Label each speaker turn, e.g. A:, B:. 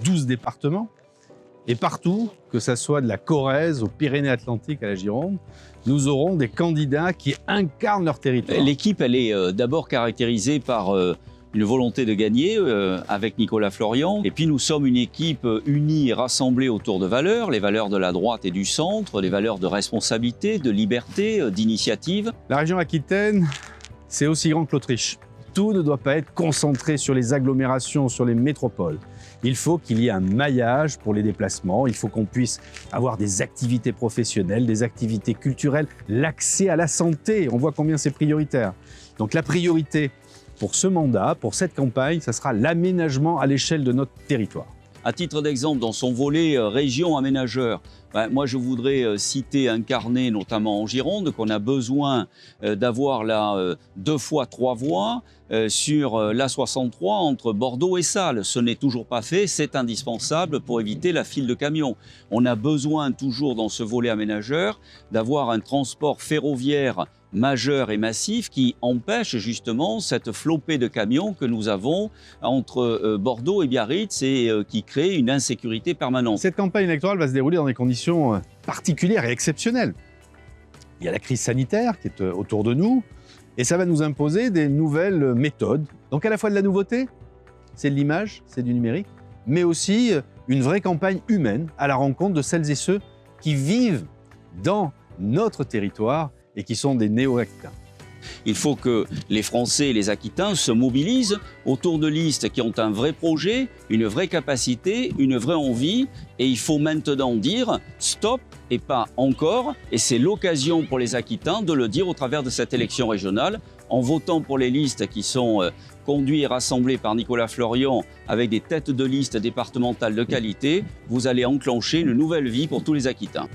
A: 12 départements. Et partout, que ce soit de la Corrèze aux Pyrénées-Atlantiques à la Gironde, nous aurons des candidats qui incarnent leur territoire.
B: L'équipe, elle est d'abord caractérisée par une volonté de gagner avec Nicolas Florian. Et puis nous sommes une équipe unie et rassemblée autour de valeurs, les valeurs de la droite et du centre, les valeurs de responsabilité, de liberté, d'initiative.
A: La région Aquitaine, c'est aussi grand que l'Autriche. Tout ne doit pas être concentré sur les agglomérations, sur les métropoles. Il faut qu'il y ait un maillage pour les déplacements, il faut qu'on puisse avoir des activités professionnelles, des activités culturelles, l'accès à la santé, on voit combien c'est prioritaire. Donc la priorité pour ce mandat, pour cette campagne, ça sera l'aménagement à l'échelle de notre territoire.
B: À titre d'exemple, dans son volet région aménageur, moi je voudrais citer un carnet, notamment en Gironde, qu'on a besoin d'avoir là 2 fois 3 voies sur l'A63 entre Bordeaux et Salles. Ce n'est toujours pas fait, c'est indispensable pour éviter la file de camions. On a besoin toujours dans ce volet aménageur d'avoir un transport ferroviaire majeur et massif qui empêche justement cette flopée de camions que nous avons entre Bordeaux et Biarritz et qui crée une insécurité permanente.
A: Cette campagne électorale va se dérouler dans des conditions particulières et exceptionnelles. Il y a la crise sanitaire qui est autour de nous et ça va nous imposer des nouvelles méthodes. Donc à la fois de la nouveauté, c'est de l'image, c'est du numérique, mais aussi une vraie campagne humaine à la rencontre de celles et ceux qui vivent dans notre territoire et qui sont des néo-aquitains.
B: Il faut que les Français et les Aquitains se mobilisent autour de listes qui ont un vrai projet, une vraie capacité, une vraie envie. Et il faut maintenant dire stop et pas encore. Et c'est l'occasion pour les Aquitains de le dire au travers de cette élection régionale, en votant pour les listes qui sont conduites et rassemblées par Nicolas Florian avec des têtes de liste départementales de qualité. Vous allez enclencher une nouvelle vie pour tous les Aquitains.